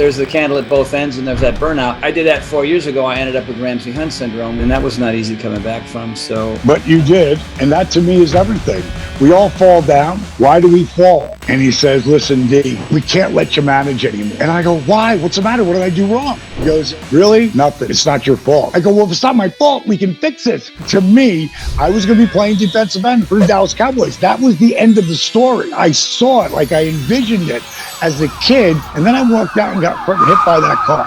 there's the candle at both ends, and there's that burnout. I did that 4 years ago. I ended up with Ramsey-Hunt syndrome, and that was not easy coming back from. So, but you did, and that to me is everything. We all fall down. Why do we fall? And he says, listen, D, we can't let you manage anymore. And I go, why? What's the matter? What did I do wrong? He goes, really? Nothing. It's not your fault. I go, well, if it's not my fault, we can fix it. To me, I was going to be playing defensive end for the Dallas Cowboys. That was the end of the story. I saw it, like I envisioned it as a kid, and then I walked out and got hit by that car.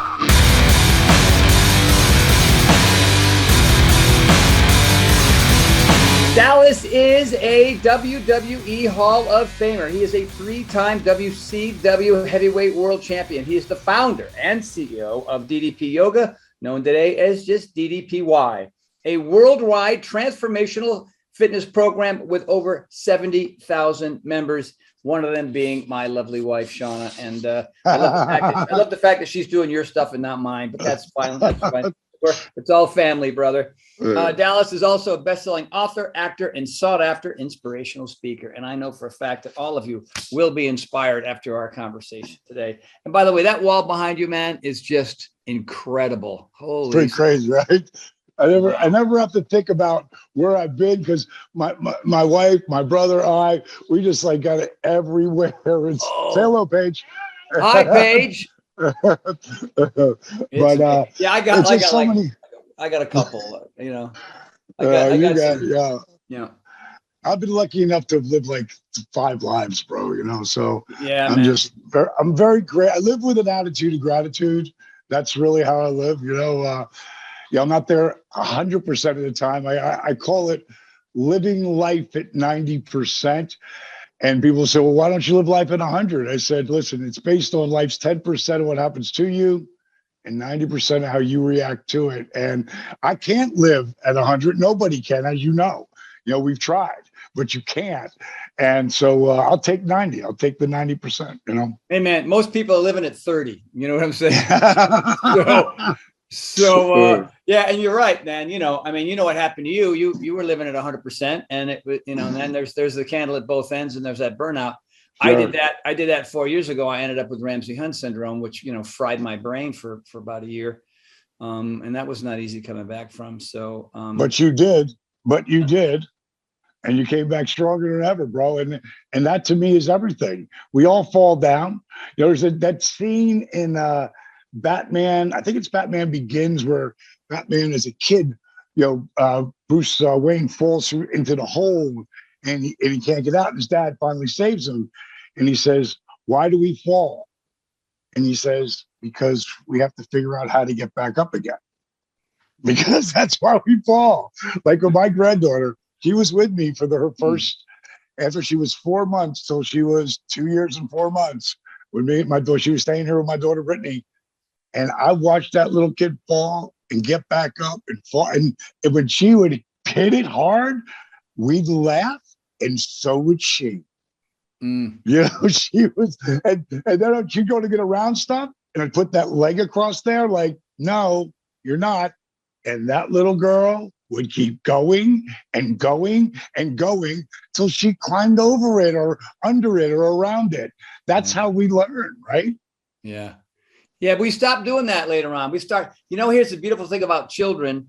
Dallas is a WWE Hall of Famer. He is a three-time WCW Heavyweight World Champion. He is the founder and CEO of DDP Yoga, known today as just DDPY, a worldwide transformational fitness program with over 70,000 members, one of them being my lovely wife, Shauna. And I love the fact that she's doing your stuff and not mine, but that's fine. That's fine. It's all family, brother. Dallas is also a best-selling author, actor, and sought-after inspirational speaker. And I know for a fact that all of you will be inspired after our conversation today. And by the way, that wall behind you, man, is just incredible. Holy, pretty crazy, right? I never have to think about where I've been because my wife, my brother, we just like got it everywhere. It's say hello, Paige. Hi, Paige. But yeah, I got a couple, you know. Yeah. I've been lucky enough to have lived like 5 lives, bro, you know. So yeah, I'm very great. I live with an attitude of gratitude. That's really how I live, you know. I'm not there 100% of the time. I call it living life at 90%. And people say, well, why don't you live life at 100? I said, listen, it's based on life's 10% of what happens to you and 90% of how you react to it. And I can't live at 100. Nobody can, as you know. You know, we've tried, but you can't. And so I'll take 90. I'll take the 90%, you know. Hey, man, most people are living at 30. You know what I'm saying? So yeah, and you're right, man. You know, I mean, you know what happened to you. You were living at 100%, and it, you know, and then there's the candle at both ends, and there's that burnout. Sure. I did that 4 years ago. I ended up with Ramsey-Hunt syndrome, which, you know, fried my brain for about a year, and that was not easy coming back from. So, but you did, and you came back stronger than ever, bro. And that to me is everything. We all fall down. You know, there's that scene in Batman, I think it's Batman Begins, where Batman as a kid, you know, Bruce Wayne falls into the hole and he can't get out. And his dad finally saves him. And he says, why do we fall? And he says, because we have to figure out how to get back up again. Because that's why we fall. Like with my granddaughter, she was with me for her first, after she was 4 months till she was 2 years and 4 months. With me, my daughter, she was staying here with my daughter, Brittany. And I watched that little kid fall and get back up and fall. And when she would hit it hard, we'd laugh, and so would she. You know, she was, and then she'd go to get around stuff, and I'd put that leg across there, like, no, you're not. And that little girl would keep going and going and going till she climbed over it or under it or around it. That's how we learn, right? Yeah. Yeah, we stopped doing that later on. We start, you know, here's the beautiful thing about children,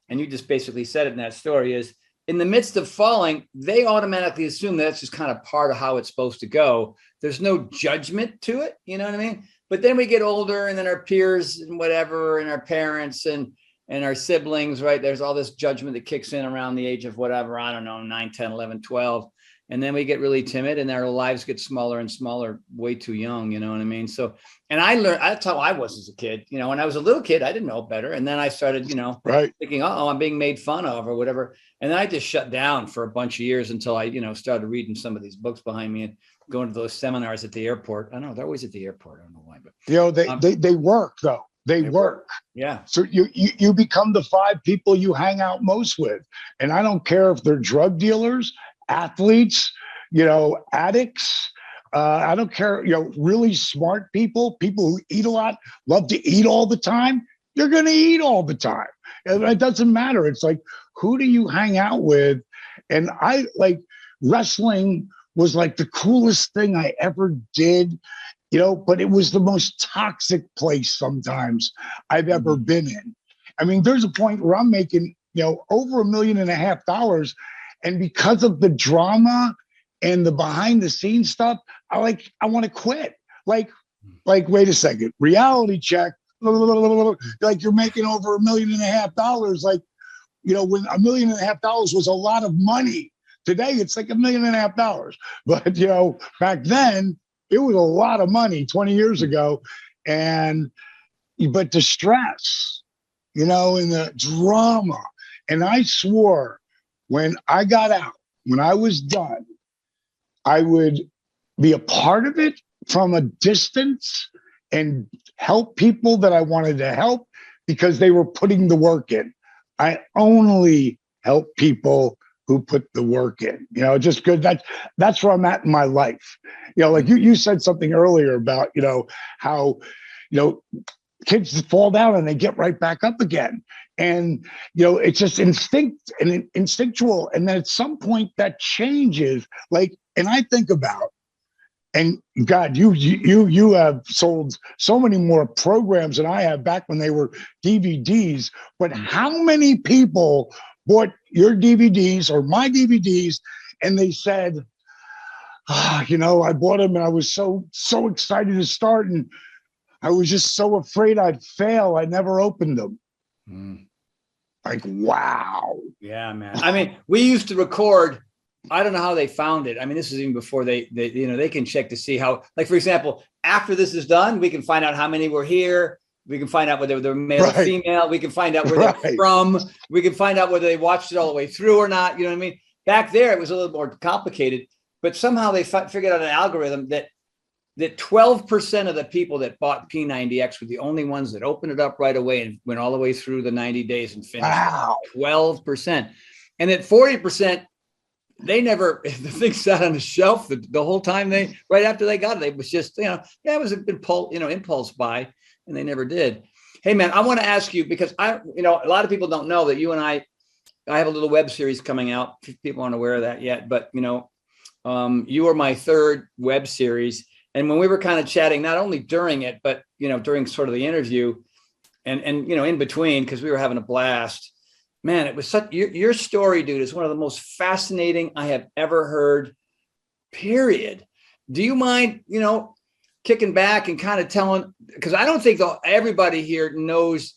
and you just basically said it in that story, is in the midst of falling, they automatically assume that's just kind of part of how it's supposed to go. There's no judgment to it, you know what I mean? But then we get older, and then our peers and whatever, and our parents and our siblings, right? There's all this judgment that kicks in around the age of whatever, I don't know, 9, 10, 11, 12. And then we get really timid, and our lives get smaller and smaller, way too young. You know what I mean? So, and I learned, that's how I was as a kid. You know, when I was a little kid, I didn't know better. And then I started, you know, thinking, oh, I'm being made fun of or whatever. And then I just shut down for a bunch of years until I, you know, started reading some of these books behind me and going to those seminars at the airport. I don't know, they're always at the airport. I don't know why, but you know, they work though. They work. Yeah. So you become the 5 people you hang out most with. And I don't care if they're drug dealers, athletes, you know, addicts. I don't care, you know, really smart people who eat a lot, love to eat all the time. You're going to eat all the time. And it doesn't matter. It's like, who do you hang out with? And I like wrestling was like the coolest thing I ever did. but it was the most toxic place sometimes I've ever been in. I mean, there's a point where I'm making, over $1.5 million. And because of the drama and the behind the scenes stuff, I want to quit. Like, wait a second, reality check. Like you're making over $1.5 million. Like, when $1.5 million was a lot of money. Today, it's like $1.5 million. But, back then, it was a lot of money 20 years ago. But the stress, and the drama. And I swore when I got out, when I was done, I would be a part of it from a distance and help people that I wanted to help because they were putting the work in. I only help people who put the work in, just good. That's where I'm at in my life. Like you said something earlier about, how, kids fall down and they get right back up again. And, it's just instinctual. And then at some point that changes. And I think about, and God, you have sold so many more programs than I have back when they were DVDs. But how many people bought your DVDs or my DVDs and they said, I bought them and I was so excited to start, and I was just so afraid I'd fail. I never opened them. Like, wow. Yeah, man. I mean, we used to record. I don't know how they found it. I mean, this is even before they can check to see how, like, for example, after this is done, we can find out how many were here. We can find out whether they're male or female. We can find out where they're from. We can find out whether they watched it all the way through or not. You know what I mean? Back there, it was a little more complicated, but somehow they figured out an algorithm that 12% of the people that bought P90X were the only ones that opened it up right away and went all the way through the 90 days and finished. Wow. 12%. And at 40%, they never, the thing sat on the shelf the whole time right after they got it. It was just, it was an impulse buy, and they never did. Hey man, I want to ask you, because a lot of people don't know that you and I have a little web series coming out. People aren't aware of that yet, but you are my third web series. And when we were kind of chatting, not only during it, but, during sort of the interview and in between, because we were having a blast, man, it was your story, dude, is one of the most fascinating I have ever heard, period. Do you mind, kicking back and kind of telling, because I don't think everybody here knows,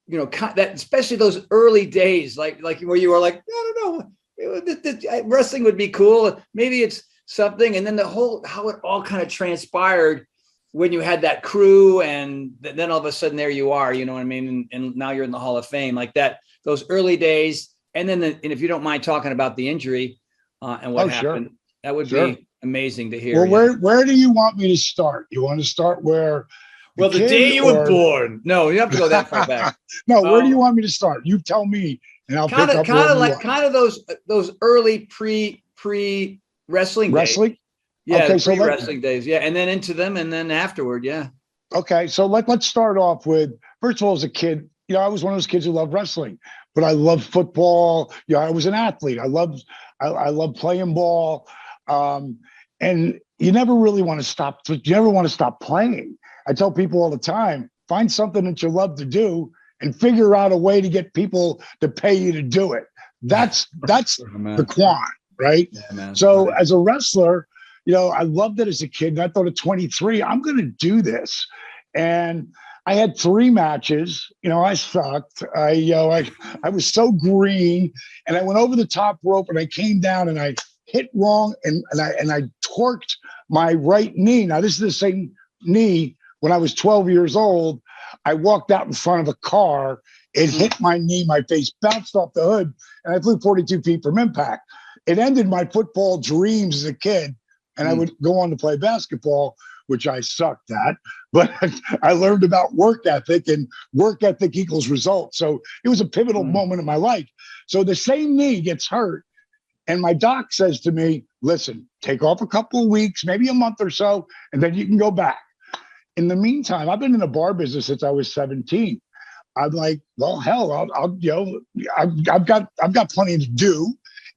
that, especially those early days, like where you were like, I don't know, wrestling would be cool. Maybe it's something. And then how it all kind of transpired when you had that crew, and then all of a sudden there you are, you know what I mean? And now you're in the Hall of Fame, like that, those early days. And then, and if you don't mind talking about the injury and what happened, sure. That would be amazing to hear. Well, where do you want me to start? You want to start where? The day you were born. No, you have to go that far back. No, where do you want me to start? You tell me, and I'll pick up. Kind of those early pre wrestling days. Yeah, okay, so wrestling days. Yeah, and then into them, and then afterward, yeah. Okay, so let's start off with, first of all, as a kid, I was one of those kids who loved wrestling, but I loved football. I was an athlete. I loved playing ball, and you never really want to stop. You never want to stop playing. I tell people all the time, find something that you love to do and figure out a way to get people to pay you to do it. That's the quant, right? Yeah, so as a wrestler, I loved it as a kid. And I thought at 23, I'm going to do this. And I had 3 matches. I sucked. I was so green, and I went over the top rope and I came down and I hit wrong and I torqued my right knee. Now this is the same knee when I was 12 years old. I walked out in front of a car. It hit my knee. My face bounced off the hood, and I flew 42 feet from impact. It ended my football dreams as a kid, and I would go on to play basketball, which I sucked at. But I learned about work ethic, and work ethic equals results. So it was a pivotal moment in my life. So the same knee gets hurt, and my doc says to me, listen, take off a couple of weeks, maybe a month or so, and then you can go back. In the meantime, I've been in the bar business since I was 17. I'm like, well, hell, I've got plenty to do,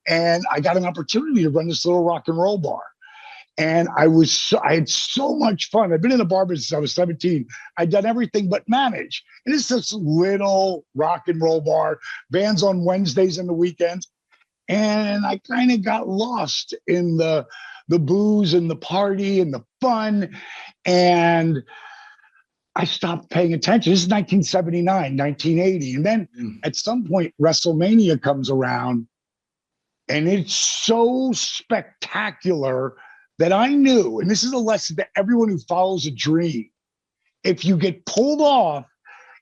and I got an opportunity to run this little rock and roll bar. And I had so much fun. I've been in the bar business since I was 17. I'd done everything but manage. And it's this little rock and roll bar, bands on Wednesdays and the weekends. And I kind of got lost in the booze and the party and the fun. And I stopped paying attention. This is 1979, 1980. And then at some point, WrestleMania comes around, and it's so spectacular that I knew, and this is a lesson to everyone who follows a dream. If you get pulled off,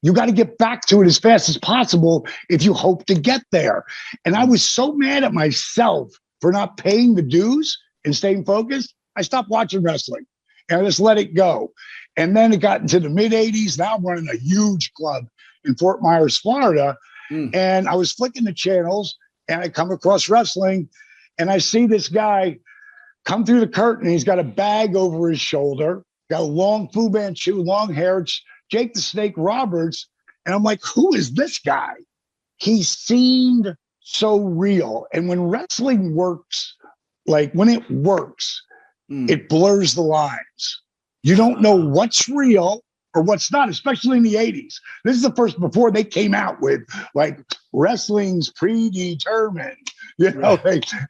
you got to get back to it as fast as possible if you hope to get there. And I was so mad at myself for not paying the dues and staying focused. I stopped watching wrestling and I just let it go. And then it got into the mid 80s. Now I'm running a huge club in Fort Myers, Florida. And I was flicking the channels and I come across wrestling and I see this guy come through the curtain. He's got a bag over his shoulder, got a long Fu Manchu, long hair. It's Jake the Snake Roberts. And I'm like, who is this guy? He seemed so real. And when wrestling works, like when it works, it blurs the lines. You don't know what's real or what's not, especially in the 80s. This is the first, before they came out with like wrestling's predetermined, you know,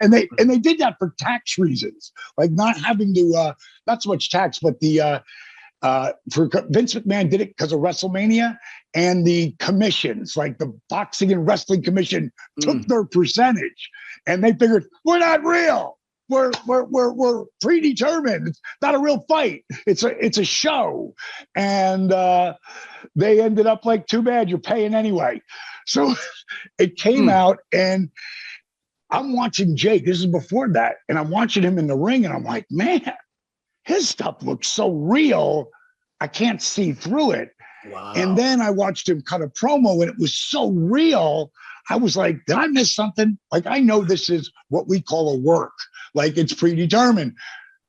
and they did that for tax reasons, like not having to, not so much tax, but for Vince McMahon did it because of WrestleMania, and the commissions, like the boxing and wrestling commission took their percentage and they figured we're not real. We're predetermined. It's not a real fight. It's a show. And they ended up like, too bad, you're paying anyway. So it came out and I'm watching Jake. This is before that. And I'm watching him in the ring and I'm like, man, his stuff looks so real. I can't see through it. Wow. And then I watched him cut a promo and it was so real. I was like, did I miss something? Like, I know this is what we call a work. Like, it's predetermined.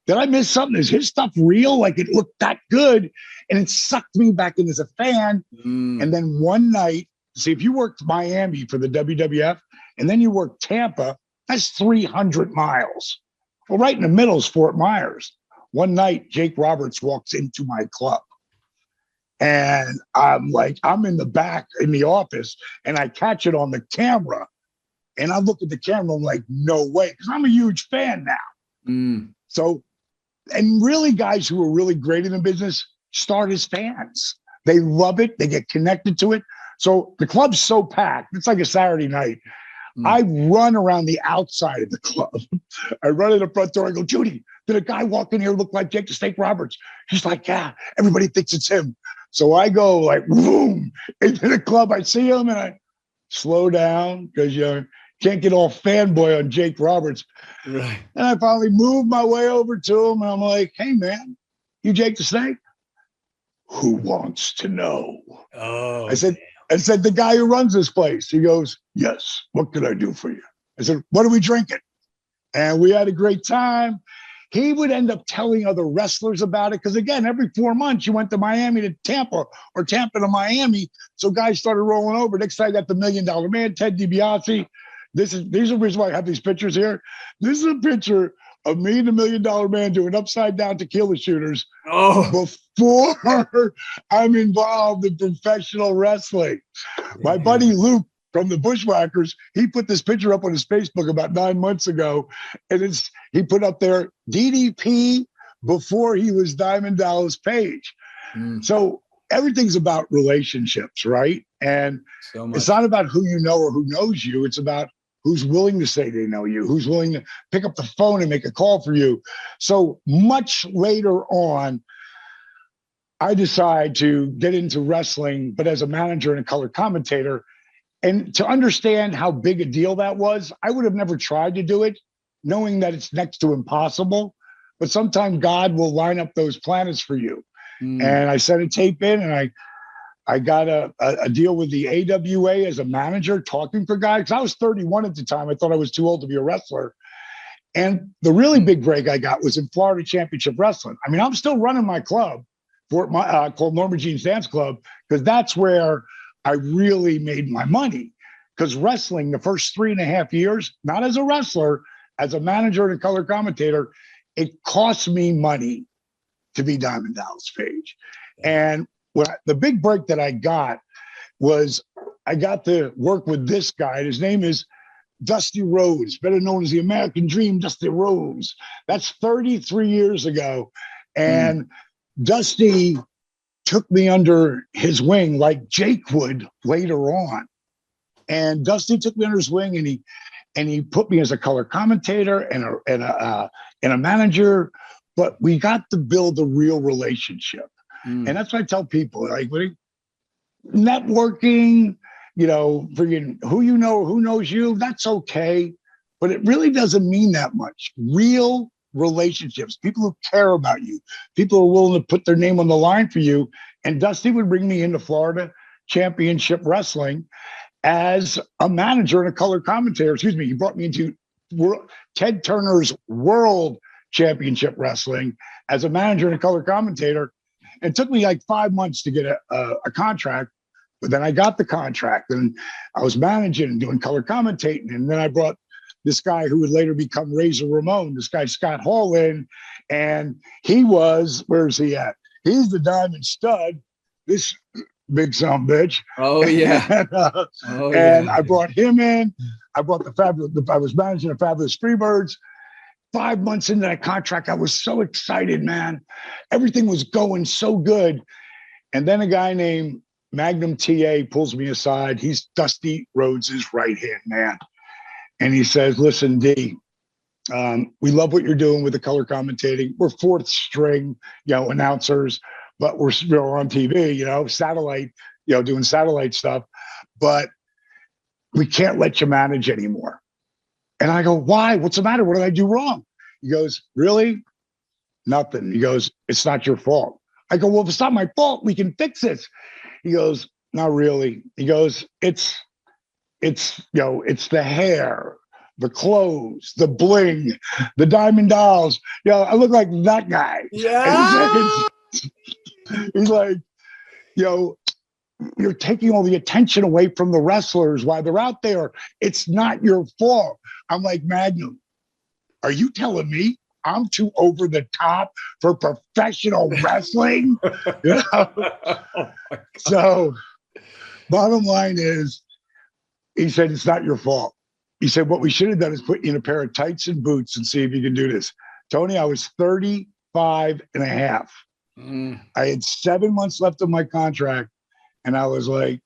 Did I miss something? Is his stuff real? Like, it looked that good. And it sucked me back in as a fan. And then one night, see, if you worked Miami for the WWF and then you worked Tampa, that's 300 miles. Well, right in the middle is Fort Myers. One night, Jake Roberts walks into my club. And I'm like, I'm in the back in the office and I catch it on the camera. And I look at the camera, I'm like, no way, because I'm a huge fan now. So, and really guys who are really great in the business start as fans. They love it. They get connected to it. So the club's so packed. It's like a Saturday night. I run around the outside of the club. I run in the front door. I go, Judy, did a guy walk in here look like Jake the Snake Roberts? She's like, yeah, everybody thinks it's him. So I go like, boom, into the club. I see him and I slow down because you can't get all fanboy on Jake Roberts. Right. And I finally moved my way over to him and I'm like, hey, man, you Jake the Snake? Who wants to know? Oh, I said, the guy who runs this place. He goes, yes, what can I do for you? I said, what are we drinking? And we had a great time. He would end up telling other wrestlers about it. Because again, every 4 months you went to Miami to Tampa or Tampa to Miami. So guys started rolling over. Next time I got the $1 Million Man, Ted DiBiase. These are the reason why I have these pictures here. This is a picture of me and the $1 Million Man doing upside down tequila shooters before I'm involved in professional wrestling. My buddy Luke from the Bushwhackers, he put this picture up on his Facebook about 9 months ago. And he put up there DDP before he was Diamond Dallas Page. So everything's about relationships, right? And it's not about who you know or who knows you. It's about who's willing to say they know you, who's willing to pick up the phone and make a call for you. So much later on, I decide to get into wrestling, but as a manager and a color commentator. And to understand how big a deal that was, I would have never tried to do it, knowing that it's next to impossible. But sometimes God will line up those planets for you. And I sent a tape in and I got a deal with the AWA as a manager talking for guys. I was 31 at the time. I thought I was too old to be a wrestler. And the really big break I got was in Florida Championship Wrestling. I mean, I'm still running my club called Norma Jean's Dance Club, because that's where I really made my money. Because wrestling, the first 3.5 years, not as a wrestler, as a manager and a color commentator, it cost me money to be Diamond Dallas Page. And the big break that I got was I got to work with this guy. His name is Dusty Rhodes, better known as the American Dream, Dusty Rhodes. That's 33 years ago. And Dusty took me under his wing like Jake would later on. And Dusty took me under his wing, and he put me as a color commentator and a manager. But we got to build a real relationship. And that's what I tell people, like, networking, freaking who knows you, that's okay. But it really doesn't mean that much. Real relationships, people who care about you, people who are willing to put their name on the line for you. And Dusty would bring me into Florida Championship Wrestling as a manager and a color commentator. Excuse me. He brought me into Ted Turner's World Championship Wrestling as a manager and a color commentator. It took me like 5 months to get a contract, but then I got the contract and I was managing and doing color commentating. And then I brought this guy who would later become Razor Ramon, this guy Scott Hall, in, and he was, where's he at? He's the Diamond Stud, this big son of a bitch. Oh yeah. And I brought him in. I brought I was managing the Fabulous Freebirds. 5 months into that contract, I was so excited, man. Everything was going so good. And then a guy named Magnum TA pulls me aside. He's Dusty Rhodes' right-hand man. And he says, listen, D, we love what you're doing with the color commentating. We're fourth string, announcers, but we're on TV, satellite, doing satellite stuff. But we can't let you manage anymore. And I go, why? What's the matter? What did I do wrong? He goes, really? Nothing. He goes, it's not your fault. I go, well, if it's not my fault, we can fix this. He goes, not really. He goes, it's the hair, the clothes, the bling, the diamond dolls. I look like that guy. Yeah. He's like, you're taking all the attention away from the wrestlers while they're out there. It's not your fault. I'm like, Magnum, are you telling me I'm too over the top for professional wrestling? So bottom line is, he said, it's not your fault. He said, what we should have done is put you in a pair of tights and boots and see if you can do this. Tony, I was 35 and a half. I had 7 months left of my contract. And I was like,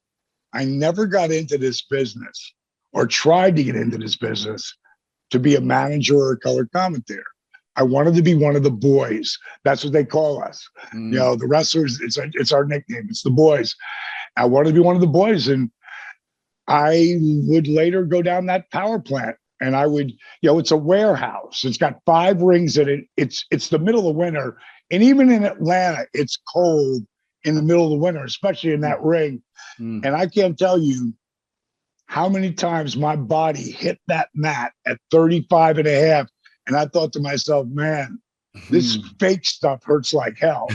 I never got into this business or tried to get into this business to be a manager or a color commentator. I wanted to be one of the boys. That's what they call us. The wrestlers, it's our nickname. It's the boys. I wanted to be one of the boys. And I would later go down that power plant, and I would, it's a warehouse. It's got 5 rings in it. It's the middle of winter. And even in Atlanta, it's cold in the middle of the winter, especially in that ring. And I can't tell you how many times my body hit that mat at 35 and a half. And I thought to myself, man, this fake stuff hurts like hell.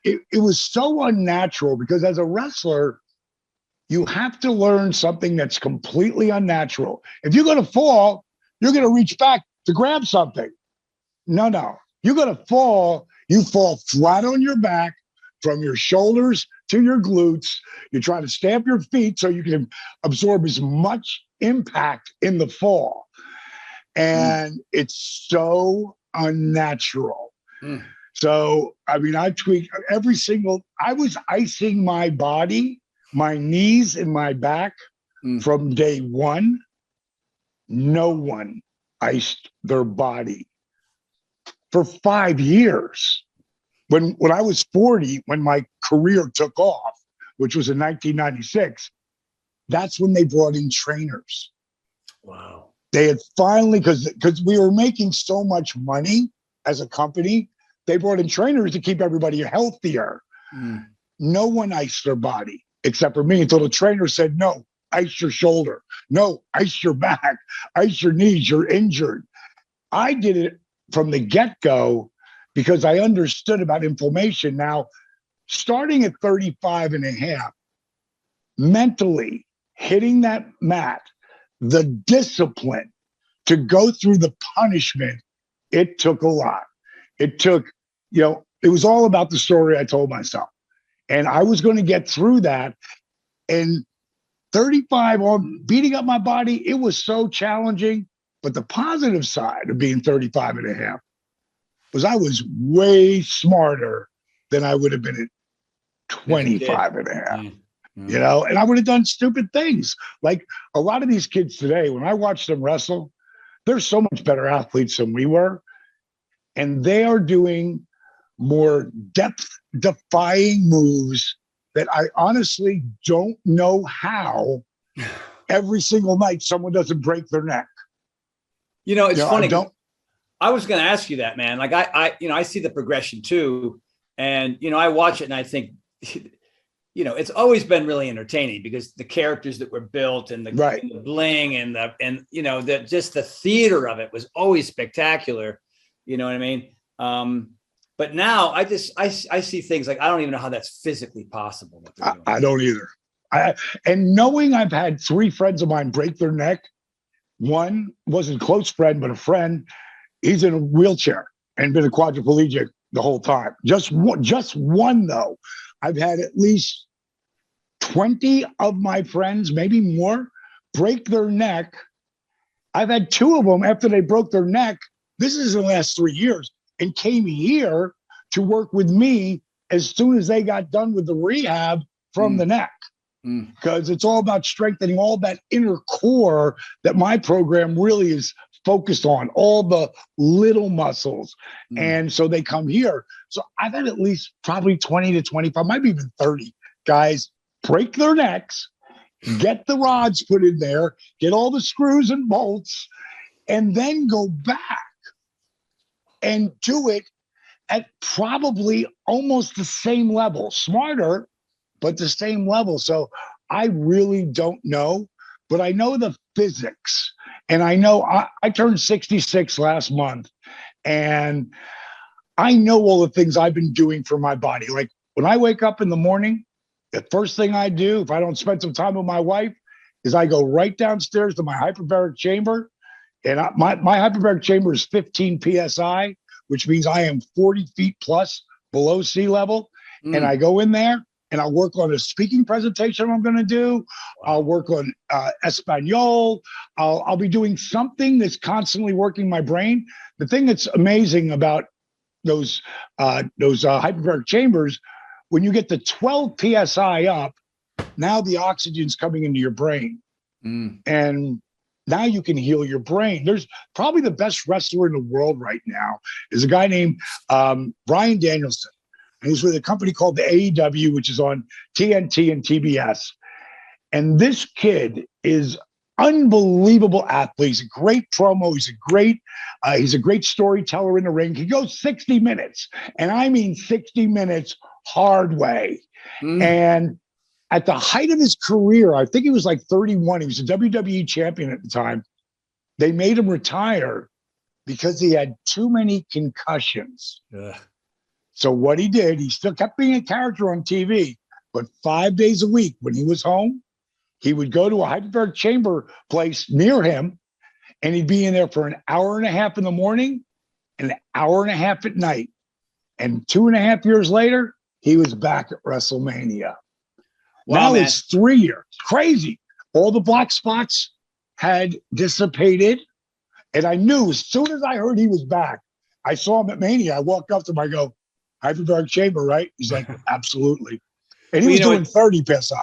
It was so unnatural, because as a wrestler, you have to learn something that's completely unnatural. If you're going to fall, you're going to reach back to grab something. No. You're going to fall. You fall flat on your back from your shoulders to your glutes. You're trying to stamp your feet so you can absorb as much impact in the fall. And it's so unnatural. So, I mean, I tweaked I was icing my body, my knees and my back from day one. No one iced their body for 5 years. When I was 40, when my career took off, which was in 1996, that's when they brought in trainers. Wow. They had finally, because we were making so much money as a company, they brought in trainers to keep everybody healthier. No one iced their body except for me, until the trainer said, no, ice your shoulder. No, ice your back, ice your knees, you're injured. I did it from the get-go because I understood about inflammation. Now, starting at 35 and a half, mentally hitting that mat, the discipline to go through the punishment, it took a lot. It took, it was all about the story I told myself. And I was going to get through that. And 35 on beating up my body, it was so challenging. But the positive side of being 35 and a half was I was way smarter than I would have been at 25 and a half. And I would have done stupid things. Like a lot of these kids today, when I watch them wrestle, they're so much better athletes than we were. And they are doing more depth-defying moves that I honestly don't know how every single night someone doesn't break their neck. It's funny. I was going to ask you that, man. Like I see the progression too. And, I watch it and I think, it's always been really entertaining because the characters that were built and and the bling and just the theater of it was always spectacular. You know what I mean? But now I see things like, I don't even know how that's physically possible. I don't either. And knowing I've had 3 friends of mine break their neck, one wasn't a close friend, but a friend, he's in a wheelchair and been a quadriplegic the whole time. Just one though. I've had at least 20 of my friends, maybe more, break their neck. I've had 2 of them after they broke their neck. This is in the last 3 years, and came here to work with me as soon as they got done with the rehab from the neck. Because it's all about strengthening all that inner core that my program really is focused on, all the little muscles. And so they come here. So I've had at least probably 20 to 25, maybe even 30 guys break their necks, get the rods put in there, get all the screws and bolts, and then go back and do it at probably almost the same level, smarter, but the same level. So I really don't know, but I know the physics. And I know I turned 66 last month, and I know all the things I've been doing for my body. Like when I wake up in the morning, the first thing I do, if I don't spend some time with my wife, is I go right downstairs to my hyperbaric chamber. And my hyperbaric chamber is 15 PSI, which means I am 40 feet plus below sea level. And I go in there and I'll work on a speaking presentation I'm going to do. I'll work on Espanol. I'll be doing something that's constantly working my brain. The thing that's amazing about those hyperbaric chambers, when you get the 12 PSI up, now the oxygen's coming into your brain. And now you can heal your brain. There's probably the best wrestler in the world right now is a guy named Bryan Danielson. And he's with a company called the AEW, which is on TNT and TBS. And this kid is unbelievable athlete. He's a great promo. He's a great storyteller in the ring. He goes 60 minutes, and I mean 60 minutes hard way. And at the height of his career, I think he was like 31. He was a WWE champion at the time. They made him retire because he had too many concussions. So what he did, he still kept being a character on TV, but 5 days a week when he was home, he would go to a hyperbaric chamber place near him, and he'd be in there for an hour and a half in the morning and an hour and a half at night. And 2.5 years later, he was back at WrestleMania. Wow, now it's 3 years. Crazy. All the black spots had dissipated. And I knew as soon as I heard he was back, I saw him at Mania. I walked up to him, I go, hyperbaric chamber, right? He's like, absolutely. And he was doing 30 PSI.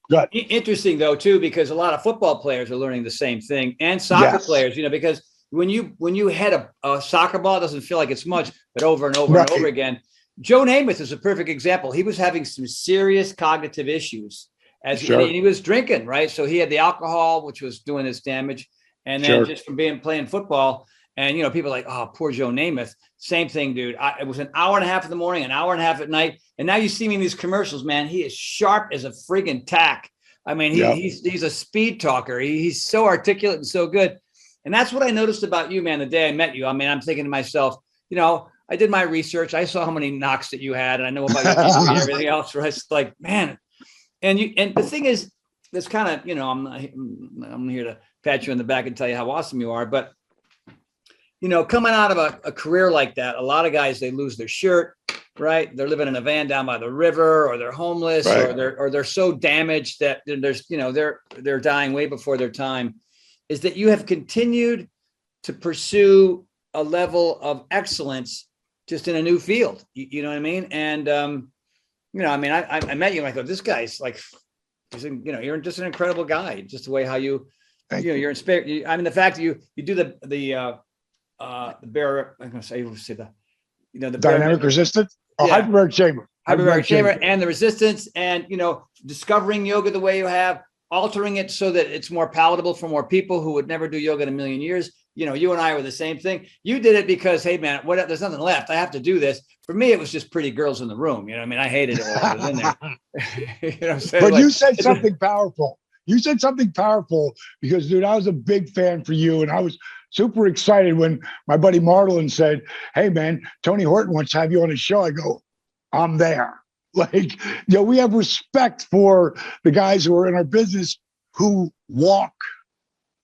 Good. Interesting though, too, because a lot of football players are learning the same thing, and soccer players, because when you head a soccer ball, it doesn't feel like it's much, but over and over and over again. Joe Namath is a perfect example. He was having some serious cognitive issues and he was drinking, right? So he had the alcohol, which was doing his damage. And then just from playing football, and, people are like, oh, poor Joe Namath. Same thing, dude. It was an hour and a half in the morning, an hour and a half at night. And now you see me in these commercials, man. He is sharp as a friggin' tack. I mean, he's a speed talker. He's so articulate and so good. And that's what I noticed about you, man, the day I met you. I mean, I'm thinking to myself, I did my research. I saw how many knocks that you had, and I know about your history and everything else. Right? It's like, man. And the thing is, that's kind of, I'm here to pat you on the back and tell you how awesome you are. But coming out of a career like that, a lot of guys, they lose their shirt, right? They're living in a van down by the river, or they're homeless, Right. or they're so damaged that there's, they're dying way before their time. Is that you have continued to pursue a level of excellence just in a new field. You know what I mean? And, I met you and I thought, this guy's like, you're just an incredible guy. Just the way how you're inspired. The fact that you do the bear, I'm going to say the Dynamic resistance. Oh, yeah. Hyperbaric chamber. Hyperbaric chamber and the resistance, and, discovering yoga the way you have, altering it so that it's more palatable for more people who would never do yoga in a million years. You and I were the same thing. You did it because, hey man, there's nothing left. I have to do this. For me, it was just pretty girls in the room. I hated it when I was in there. What I'm saying? But you said something powerful. You said something powerful because, dude, I was a big fan for you. And I was super excited when my buddy Marlon said, hey man, Tony Horton wants to have you on his show. I go, I'm there. Like, we have respect for the guys who are in our business who walk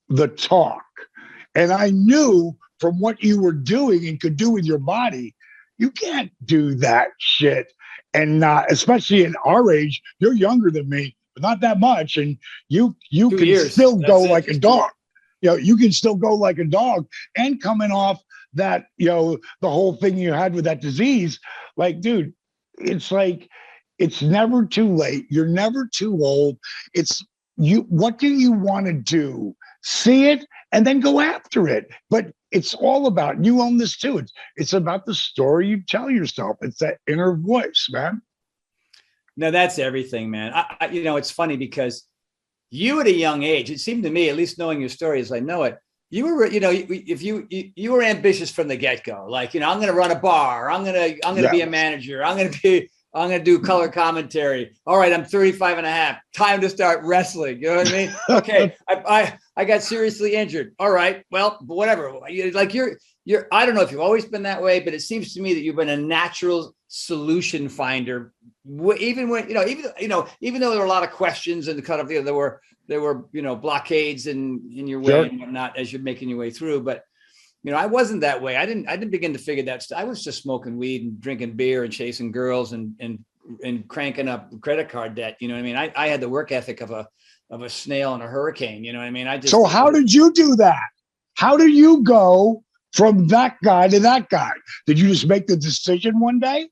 the talk. And I knew from what you were doing and could do with your body, you can't do that shit and not, especially in our age. You're younger than me, but not that much. And you can still go like a dog. You can still go like a dog. And coming off that, the whole thing you had with that disease, like, dude, it's like, it's never too late. You're never too old. It's you. What do you want to do? See it and then go after it. But it's all about, and you own this too. It's about the story you tell yourself. It's that inner voice, man. No, that's everything, man. It's funny because you at a young age, it seemed to me, at least knowing your story as I know it, you were, if you were ambitious from the get-go, like, I'm going to run a bar. I'm going to be a manager. I'm going to do color commentary. All right, I'm 35 and a half. Time to start wrestling. You know what I mean? Okay, I got seriously injured. All right, well, whatever. Like you're. I don't know if you've always been that way, but it seems to me that you've been a natural solution finder. Even when even though there were a lot of questions and there were blockades in your way and whatnot as you're making your way through, but. I wasn't that way. I didn't begin to figure that. I was just smoking weed and drinking beer and chasing girls and cranking up credit card debt. You know what I mean? I had the work ethic of a snail in a hurricane. You know what I mean? So how did you do that? How did you go from that guy to that guy? Did you just make the decision one day?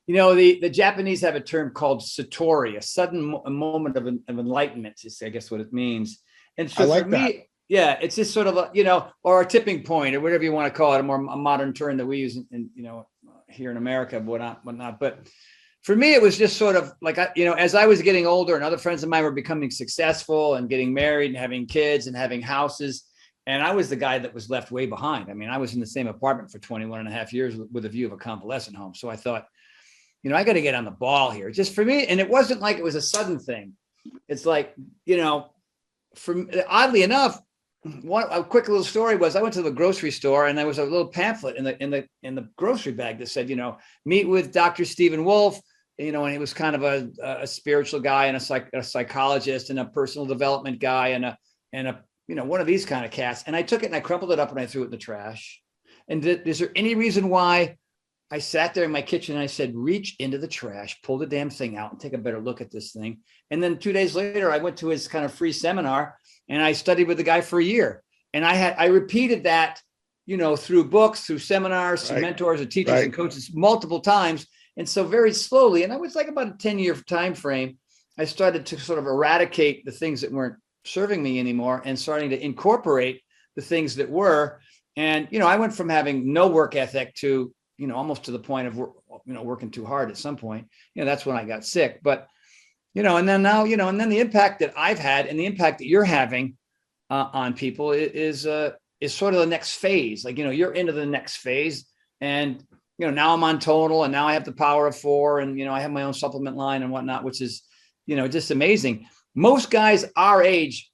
The Japanese have a term called satori, a sudden moment of enlightenment is, I guess, what it means. And so for me, yeah, it's just sort of or a tipping point or whatever you want to call it, a modern term that we use in here in America, whatnot. But for me, it was just sort of like, as I was getting older and other friends of mine were becoming successful and getting married and having kids and having houses. And I was the guy that was left way behind. I mean, I was in the same apartment for 21 and a half years with a view of a convalescent home. So I thought, I got to get on the ball here just for me. And it wasn't like it was a sudden thing. It's like, oddly enough, a quick little story was I went to the grocery store and there was a little pamphlet in the grocery bag that said, meet with Dr. Stephen Wolf, and he was kind of a spiritual guy and a psychologist and a personal development guy and a one of these kind of cats. And I took it and I crumpled it up and I threw it in the trash. And is there any reason why I sat there in my kitchen and I said, reach into the trash, pull the damn thing out and take a better look at this thing. And then 2 days later, I went to his kind of free seminar and I studied with the guy for a year. And I repeated that, through books, through seminars, through mentors and teachers and coaches multiple times. And so very slowly, and I was like about a 10-year time frame, I started to sort of eradicate the things that weren't serving me anymore and starting to incorporate the things that were. And, I went from having no work ethic to, almost to the point of, working too hard at some point. That's when I got sick. But, and then now, and then the impact that I've had and the impact that you're having on people is sort of the next phase. Like, you're into the next phase. And, now I'm on Tonal and now I have the Power of 4 and, I have my own supplement line and whatnot, which is, just amazing. Most guys our age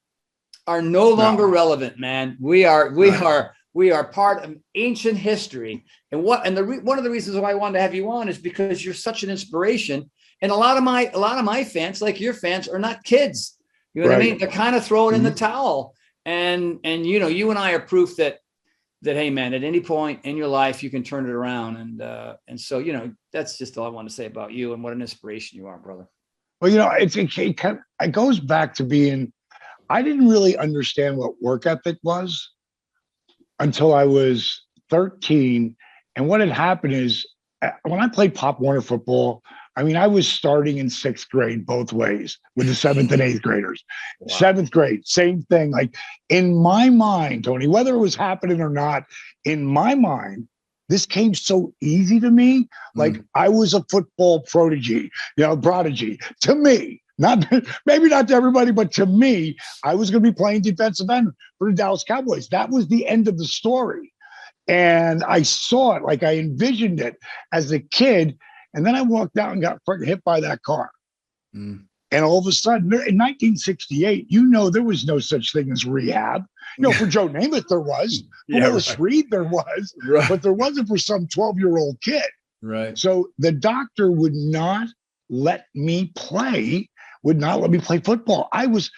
are no longer relevant, man. We are part of ancient history. And one of the reasons why I wanted to have you on is because you're such an inspiration. And a lot of my fans, like your fans, are not kids. You know what I mean? They're kind of throwing in the towel. And you and I are proof that, that, hey man, at any point in your life, you can turn it around. And so, you know, that's just all I want to say about you and what an inspiration you are, brother. Well, you know, it goes back to being, I didn't really understand what work ethic was until I was 13. And what had happened is when I played Pop Warner football, I mean, I was starting in 6th grade both ways with the 7th and 8th graders. Wow. 7th grade, same thing. Like in my mind, Tony, whether it was happening or not, in my mind, this came so easy to me. Like I was a football prodigy, you know, prodigy to me. Not maybe not to everybody, but to me, I was going to be playing defensive end for the Dallas Cowboys. That was the end of the story. And I saw it, like I envisioned it as a kid. And then I walked out and got hit by that car. And all of a sudden, in 1968, you know, there was no such thing as rehab. You know, for Joe Namath, there was. For Willis Reed, there was. Right. But there wasn't for some 12-year-old kid. Right. So the doctor would not let me play, football. I was,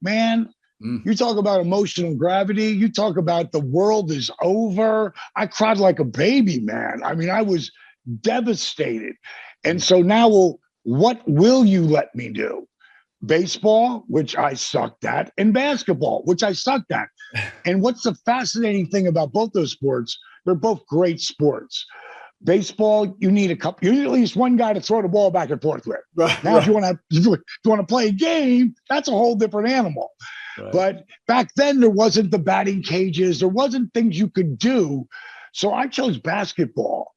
man, you talk about emotional gravity. You talk about the world is over. I cried like a baby, man. I mean, I was devastated. And so now, well, what will you let me do? Baseball, which I sucked at, and basketball, which I sucked at. And what's the fascinating thing about both those sports? They're both great sports. Baseball, you need at least one guy to throw the ball back and forth with. Right, now, if you want to play a game, that's a whole different animal. Right. But back then, there wasn't the batting cages. There wasn't things you could do. So I chose basketball.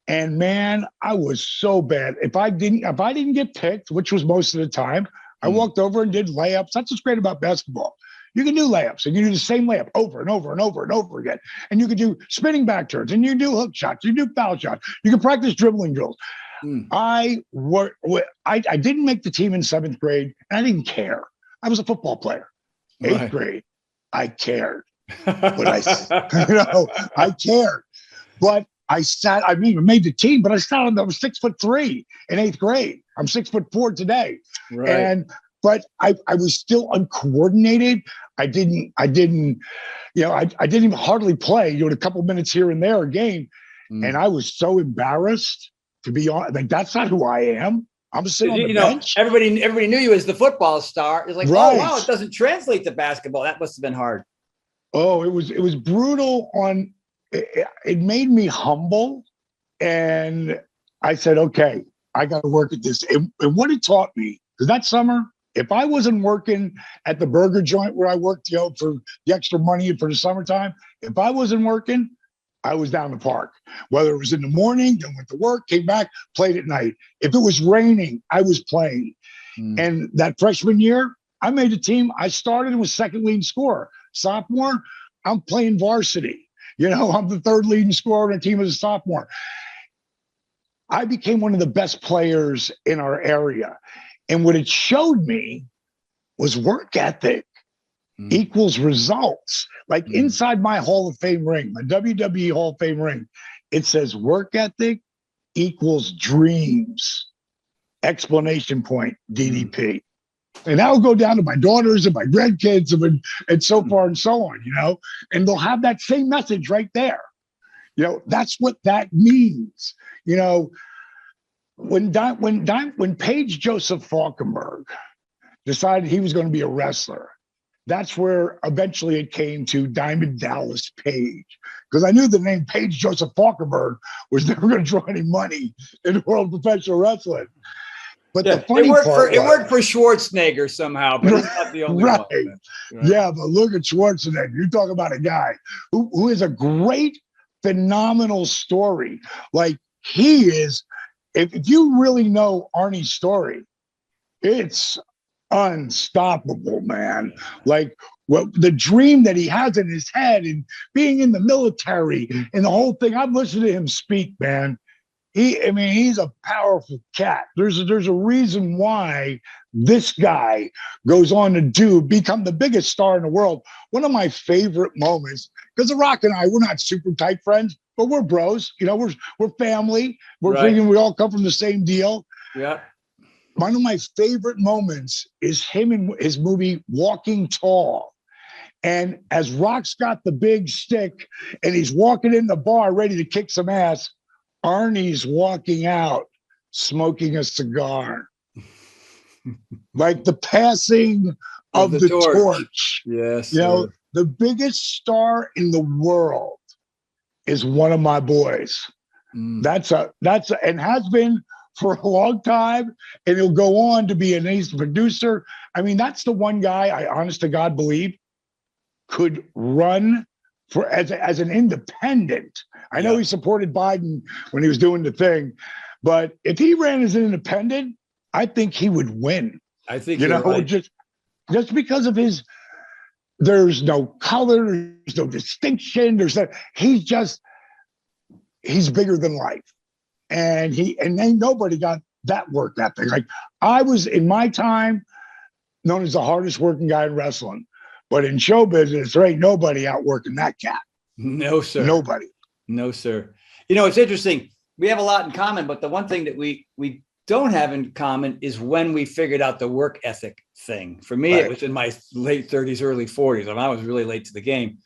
And man, I was so bad. If I didn't get picked, which was most of the time, I walked over and did layups. That's what's great about basketball. You can do layups and you do the same layup over and over and over and over again. And you can do spinning back turns and you do hook shots, you do foul shots, you can practice dribbling drills. I didn't make the team in 7th grade and I didn't care. I was a football player. 8th grade, I cared. But I cared. But I made the team, but I was 6'3" in 8th grade. I'm 6'4" today. Right. But I was still uncoordinated. I didn't even hardly play, you know, a couple minutes here and there a game. And I was so embarrassed to be on. Like, that's not who I am. I'm sitting on the bench. Everybody knew you as the football star. It's like, oh wow, it doesn't translate to basketball. That must have been hard. Oh, it was brutal on. It made me humble, and I said, okay, I got to work at this. And what it taught me, because that summer, if I wasn't working at the burger joint where I worked, you know, for the extra money for the summertime, if I wasn't working, I was down the park. Whether it was in the morning, then went to work, came back, played at night. If it was raining, I was playing. And that freshman year, I made the team. I started and was second leading scorer. Sophomore, I'm playing varsity. You know, I'm the third leading scorer on the team as a sophomore. I became one of the best players in our area. And what it showed me was work ethic equals results. Like inside my Hall of Fame ring, my WWE Hall of Fame ring, it says work ethic equals dreams. Explanation point, DDP. And that will go down to my daughters and my grandkids and so far and so on, you know, and they'll have that same message right there. You know, that's what that means. You know, when Paige Joseph Falkenberg decided he was going to be a wrestler, that's where eventually it came to Diamond Dallas Page. Because I knew the name Paige Joseph Falkenberg was never going to draw any money in the world of professional wrestling. But the funny part it worked for Schwarzenegger somehow, but he's not the only one. Right. Yeah, but look at Schwarzenegger. You talk about a guy who is a great, phenomenal story. Like he is, if you really know Arnie's story, it's unstoppable, man. Like the dream that he has in his head and being in the military and the whole thing. I've listened to him speak, man. He's a powerful cat. There's a reason why this guy goes on to become the biggest star in the world. One of my favorite moments, because The Rock and I, we're not super tight friends, but we're bros. You know, we're family. We're thinking we all come from the same deal. Yeah. One of my favorite moments is him in his movie Walking Tall. And as Rock's got the big stick and he's walking in the bar ready to kick some ass, Arnie's walking out smoking a cigar. Like the passing of the torch. Yes. You know, the biggest star in the world is one of my boys. That's and has been for a long time, and he'll go on to be an ace producer. I mean, that's the one guy I honest to God believe could run for as an independent. I know he supported Biden when he was doing the thing, but if he ran as an independent, I think he would win. I think right. just because of his, there's no color, there's no distinction, he's bigger than life. And ain't nobody got that work ethic. Like I was in my time known as the hardest working guy in wrestling, but in show business, there ain't nobody outworking that cat. No, sir. Nobody. No, sir. You know, it's interesting. We have a lot in common, but the one thing that we don't have in common is when we figured out the work ethic thing. For me, It was in my late 30s, early 40s. I mean, I was really late to the game,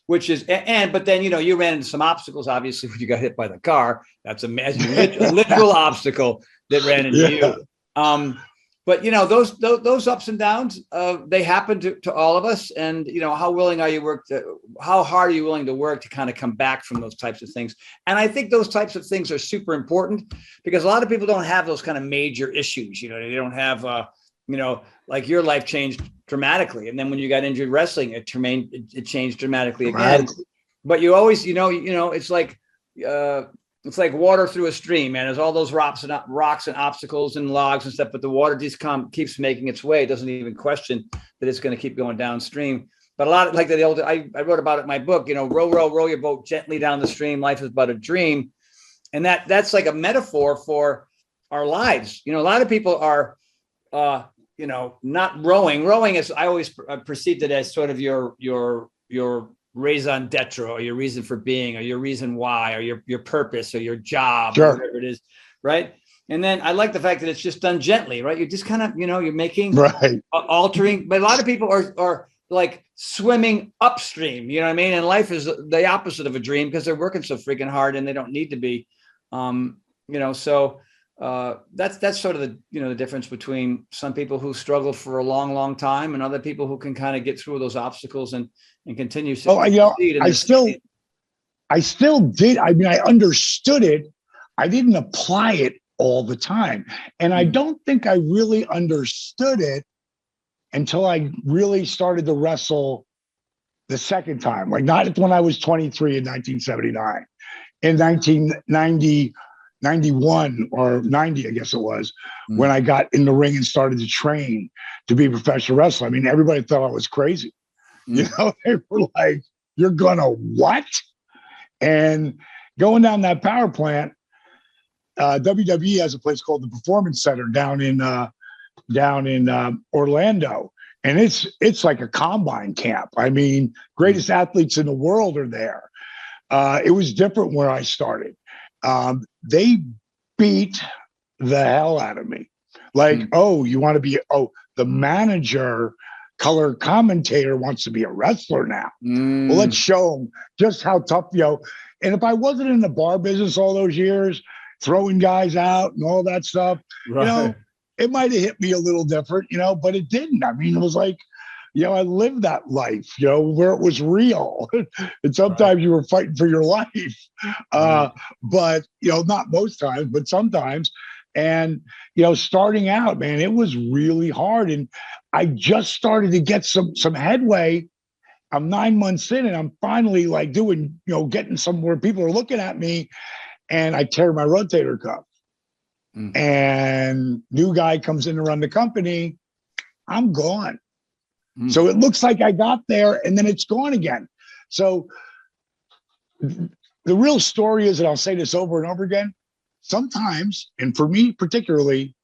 but then, you know, you ran into some obstacles, obviously, when you got hit by the car. That's a literal obstacle that ran into you. But, you know, those ups and downs, they happen to all of us. And, you know, how hard are you willing to work to kind of come back from those types of things? And I think those types of things are super important because a lot of people don't have those kind of major issues. You know, they don't have, you know, like your life changed dramatically. And then when you got injured wrestling, it changed dramatically again. But you always, you know, it's like water through a stream, man. There's all those rocks and obstacles and logs and stuff, but the water just keeps making its way. It doesn't even question that it's going to keep going downstream. But a lot like the old, I wrote about it in my book, you know, row your boat gently down the stream. Life is but a dream. And that's like a metaphor for our lives. You know, a lot of people are, you know, not rowing. Rowing is, I always perceived it as sort of your raison d'etre, or your reason for being, or your reason why, or your purpose, or your job, or whatever it is, right? And then I like the fact that it's just done gently, right? You're just kind of, you know, you're making altering, but a lot of people are like swimming upstream, you know what I mean? And life is the opposite of a dream because they're working so freaking hard and they don't need to be, you know, so that's sort of the, you know, the difference between some people who struggle for a long time and other people who can kind of get through those obstacles and continue. Oh, you know, I still did. I mean, I understood it. I didn't apply it all the time. And I don't think I really understood it until I really started to wrestle the second time. Like not when I was 23 in 1979. In 1990, 91 or 90, I guess it was, when I got in the ring and started to train to be a professional wrestler. I mean, everybody thought I was crazy. You know, they were like, you're gonna what? And going down that power plant, WWE has a place called the Performance Center down in Orlando. And it's like a combine camp. I mean, greatest athletes in the world are there. It was different where I started. They beat the hell out of me. Like, oh, you want to be, the manager, color commentator wants to be a wrestler now. Well, let's show them just how tough, you know. And if I wasn't in the bar business all those years, throwing guys out and all that stuff, you know, it might have hit me a little different, you know, but it didn't. I mean, it was like, you know, I lived that life, you know, where it was real. And sometimes you were fighting for your life. But, you know, not most times, but sometimes. And, you know, starting out, man, it was really hard. And I just started to get some headway. I'm 9 months in and I'm finally like doing, you know, getting somewhere people are looking at me, and I tear my rotator cuff. And new guy comes in to run the company. I'm gone. So it looks like I got there and then it's gone again. So the real story is, and I'll say this over and over again, sometimes, and for me particularly,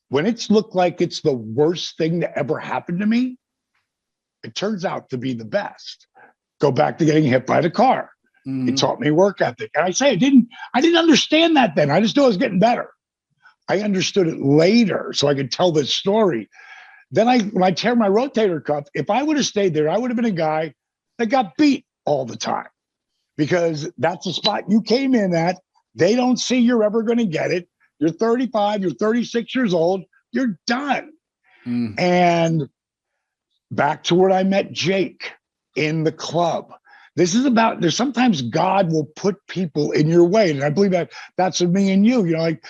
when it's looked like it's the worst thing that ever happened to me, it turns out to be the best. Go back to getting hit by the car. It taught me work ethic. And I say I didn't understand that then. I just knew I was getting better. I understood it later so I could tell this story. Then when I tear my rotator cuff, if I would have stayed there, I would have been a guy that got beat all the time, because that's the spot you came in at. They don't see you're ever going to get it. You're 35, you're 36 years old, you're done. And back to where I met Jake in the club. This is about, there's sometimes God will put people in your way. And I believe that's with me and you, like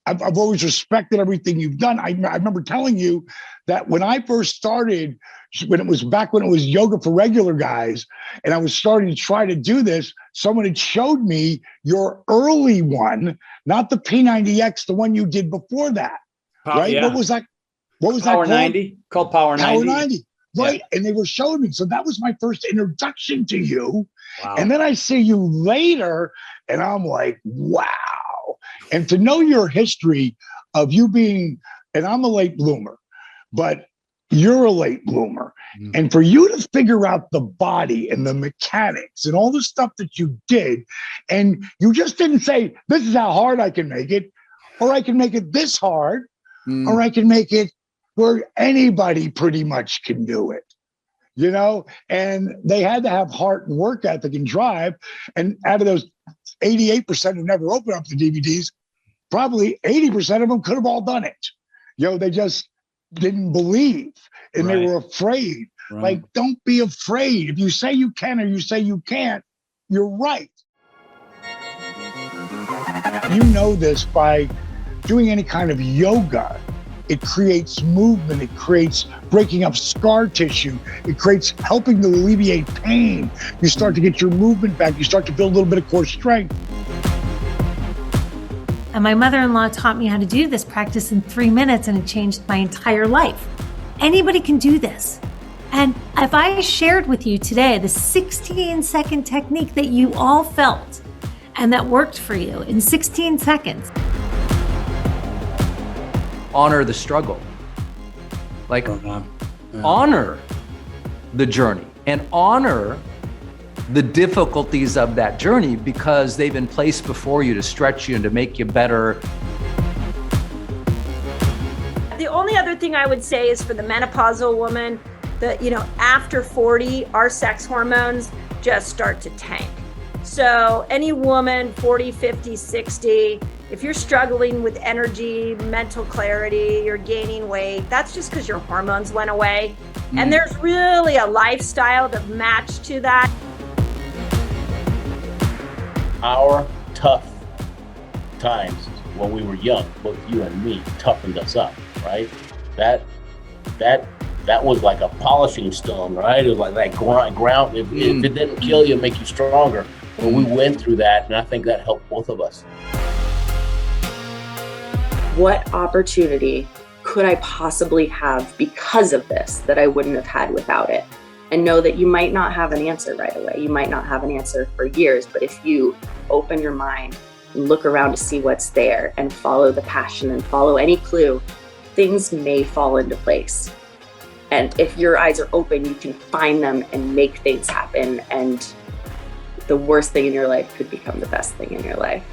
I've always respected everything you've done. I remember telling you that when I first started, when it was yoga for regular guys, and I was starting to try to do this, someone had showed me your early one, not the P90X, the one you did before that. Right? Yeah. What was that Power called? 90, called Power 90. Power 90. Right. Yeah. And they were showing me. So that was my first introduction to you. Wow. And then I see you later and I'm like, wow. And to know your history of you being, and I'm a late bloomer, but you're a late bloomer. And for you to figure out the body and the mechanics and all the stuff that you did, and you just didn't say, this is how hard I can make it, or I can make it this hard, or I can make it where anybody pretty much can do it, and they had to have heart and work ethic and drive. And out of those 88% who never opened up the DVDs, probably 80% of them could have all done it. They just didn't believe, and they were afraid. Like, don't be afraid. If you say you can or you say you can't, you're right. You know this by doing any kind of yoga. It creates movement. It creates breaking up scar tissue. It creates helping to alleviate pain. You start to get your movement back. You start to build a little bit of core strength. And my mother-in-law taught me how to do this practice in 3 minutes, and it changed my entire life. Anybody can do this. And if I shared with you today the 16-second technique that you all felt and that worked for you in 16 seconds. Honor the struggle. Like, honor the journey and honor the difficulties of that journey, because they've been placed before you to stretch you and to make you better. The only other thing I would say is for the menopausal woman that, after 40, our sex hormones just start to tank. So any woman, 40, 50, 60, if you're struggling with energy, mental clarity, you're gaining weight, that's just because your hormones went away. And there's really a lifestyle that matched to that. Our tough times when we were young, both you and me, toughened us up, right? That was like a polishing stone, right? It was like that ground. If it didn't kill you, make you stronger. But we went through that, and I think that helped both of us. What opportunity could I possibly have because of this that I wouldn't have had without it? And know that you might not have an answer right away. You might not have an answer for years, but if you open your mind and look around to see what's there and follow the passion and follow any clue, things may fall into place. And if your eyes are open, you can find them and make things happen. And the worst thing in your life could become the best thing in your life.